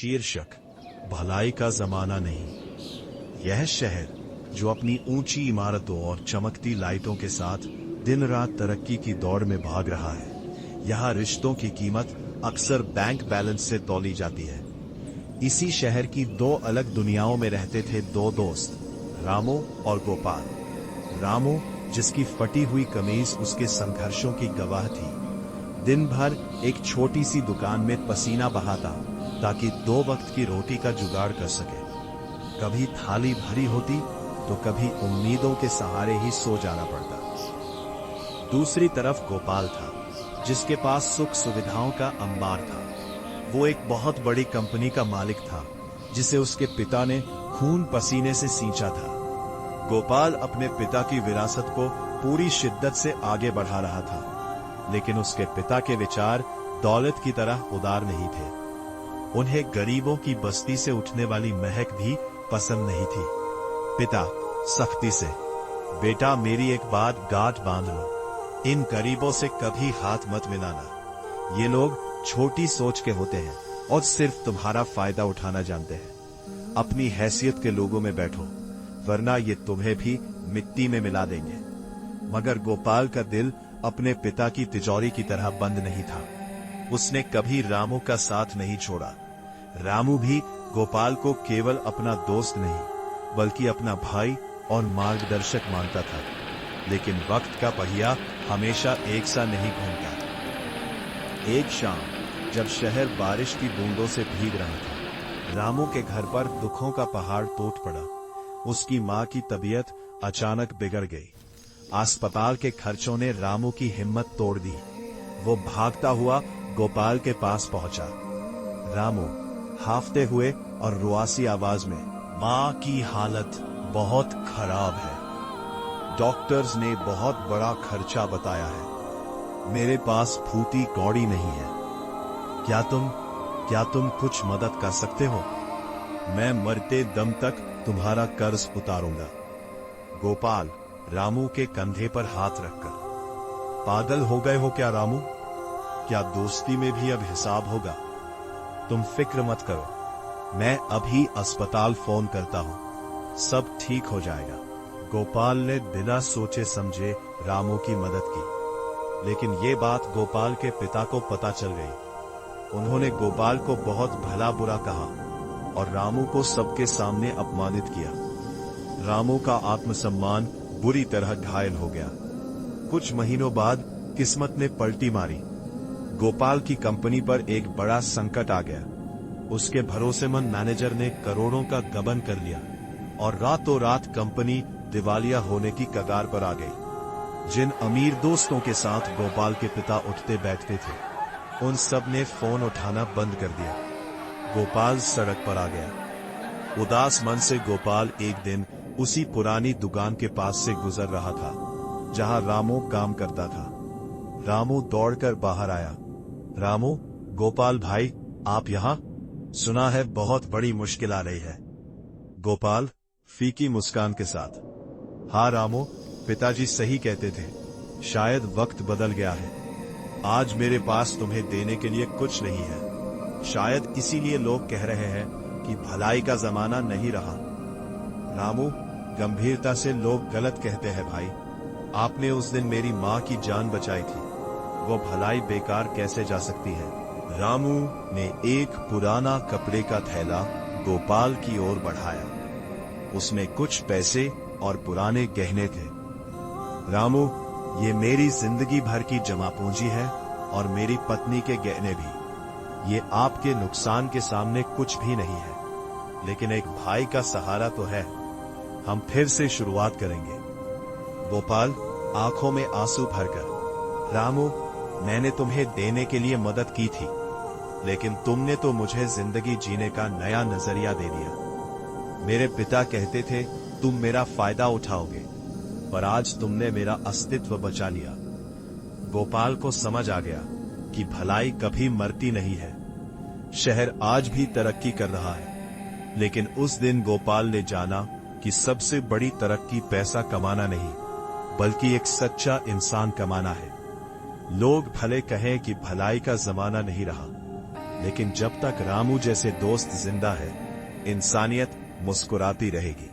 शीर्षक भलाई का जमाना नहीं। यह शहर जो अपनी ऊंची इमारतों और चमकती लाइटों के साथ दिन रात तरक्की की दौड़ में भाग रहा है, यहाँ रिश्तों की कीमत अक्सर बैंक बैलेंस से तौली जाती है। इसी शहर की दो अलग दुनियाओं में रहते थे दो दोस्त, रामू और गोपाल। रामू, जिसकी फटी हुई कमीज उसके संघर्षों की गवाह थी, दिन भर एक छोटी सी दुकान में पसीना बहाता ताकि 2 वक्त की रोटी का जुगाड़ कर सके। कभी थाली भरी होती तो कभी उम्मीदों के सहारे ही सो जाना पड़ता। दूसरी तरफ गोपाल था, जिसके पास सुख सुविधाओं का अंबार था। वो एक बहुत बड़ी कंपनी का मालिक था, जिसे उसके पिता ने खून पसीने से सींचा था। गोपाल अपने पिता की विरासत को पूरी शिद्दत से आगे बढ़ा रहा था, लेकिन उसके पिता के विचार दौलत की तरह उदार नहीं थे। उन्हें गरीबों की बस्ती से उठने वाली महक भी पसंद नहीं थी। पिता सख्ती से, बेटा मेरी एक बात गांठ बांध लो, इन गरीबों से कभी हाथ मत मिलाना। ये लोग छोटी सोच के होते हैं और सिर्फ तुम्हारा फायदा उठाना जानते हैं। अपनी हैसियत के लोगों में बैठो, वरना ये तुम्हें भी मिट्टी में मिला देंगे। मगर गोपाल का दिल अपने पिता की तिजोरी की तरह बंद नहीं था। उसने कभी रामू का साथ नहीं छोड़ा। रामू भी गोपाल को केवल अपना दोस्त नहीं, बल्कि अपना भाई और मार्गदर्शक मानता था। लेकिन वक्त का पहिया हमेशा एक सा नहीं घूमता। एक शाम जब शहर बारिश की बूंदों से भीग रहा था, रामू के घर पर दुखों का पहाड़ टूट पड़ा। उसकी मां की तबीयत अचानक बिगड़ गई। अस्पताल के खर्चों ने रामू की हिम्मत तोड़ दी। वो भागता हुआ गोपाल के पास पहुंचा। रामू हाफते हुए और रुआसी आवाज में, मां की हालत बहुत खराब है। डॉक्टर्स ने बहुत बड़ा खर्चा बताया है। मेरे पास फूटी कौड़ी नहीं है। क्या तुम कुछ मदद कर सकते हो? मैं मरते दम तक तुम्हारा कर्ज उतारूंगा। गोपाल रामू के कंधे पर हाथ रखकर, पागल हो गए हो क्या रामू? क्या दोस्ती में भी अब हिसाब होगा? तुम फिक्र मत करो, मैं अभी अस्पताल फोन करता हूं, सब ठीक हो जाएगा। गोपाल ने बिना सोचे समझे रामू की मदद की, लेकिन ये बात गोपाल के पिता को पता चल गई। उन्होंने गोपाल को बहुत भला बुरा कहा और रामू को सबके सामने अपमानित किया। रामू का आत्मसम्मान बुरी तरह घायल हो गया। कुछ महीनों बाद किस्मत ने पलटी मारी। गोपाल की कंपनी पर एक बड़ा संकट आ गया। उसके भरोसेमंद मैनेजर ने करोड़ों का गबन कर लिया और रातों रात कंपनी दिवालिया होने की कगार पर आ गई। जिन अमीर दोस्तों के साथ गोपाल के पिता उठते बैठते थे, उन सब ने फोन उठाना बंद कर दिया। गोपाल सड़क पर आ गया। उदास मन से गोपाल एक दिन उसी पुरानी दुकान के पास से गुजर रहा था, जहां रामू काम करता था। रामू दौड़कर बाहर आया। रामू, गोपाल भाई, आप यहाँ? सुना है बहुत बड़ी मुश्किल आ रही है। गोपाल फीकी मुस्कान के साथ, हाँ रामू, पिताजी सही कहते थे, शायद वक्त बदल गया है। आज मेरे पास तुम्हें देने के लिए कुछ नहीं है। शायद इसीलिए लोग कह रहे हैं कि भलाई का जमाना नहीं रहा। रामू गंभीरता से, लोग गलत कहते हैं भाई। आपने उस दिन मेरी मां की जान बचाई थी, वो भलाई बेकार कैसे जा सकती है? रामू ने एक पुराना कपड़े का थैला गोपाल की ओर बढ़ाया। उसमें कुछ पैसे और पुराने गहने थे। रामू, ये मेरी जिंदगी भर की जमा पूंजी है और मेरी पत्नी के गहने भी। ये आपके नुकसान के सामने कुछ भी नहीं है, लेकिन एक भाई का सहारा तो है। हम फिर से शुरुआत करेंगे। गोपाल आंखों में आंसू भरकर, रामू, मैंने तुम्हें देने के लिए मदद की थी, लेकिन तुमने तो मुझे जिंदगी जीने का नया नजरिया दे दिया। मेरे पिता कहते थे तुम मेरा फायदा उठाओगे, पर आज तुमने मेरा अस्तित्व बचा लिया। गोपाल को समझ आ गया कि भलाई कभी मरती नहीं है। शहर आज भी तरक्की कर रहा है, लेकिन उस दिन गोपाल ने जाना कि सबसे बड़ी तरक्की पैसा कमाना नहीं, बल्कि एक सच्चा इंसान कमाना है। लोग भले कहें कि भलाई का जमाना नहीं रहा, लेकिन जब तक रामू जैसे दोस्त जिंदा है, इंसानियत मुस्कुराती रहेगी।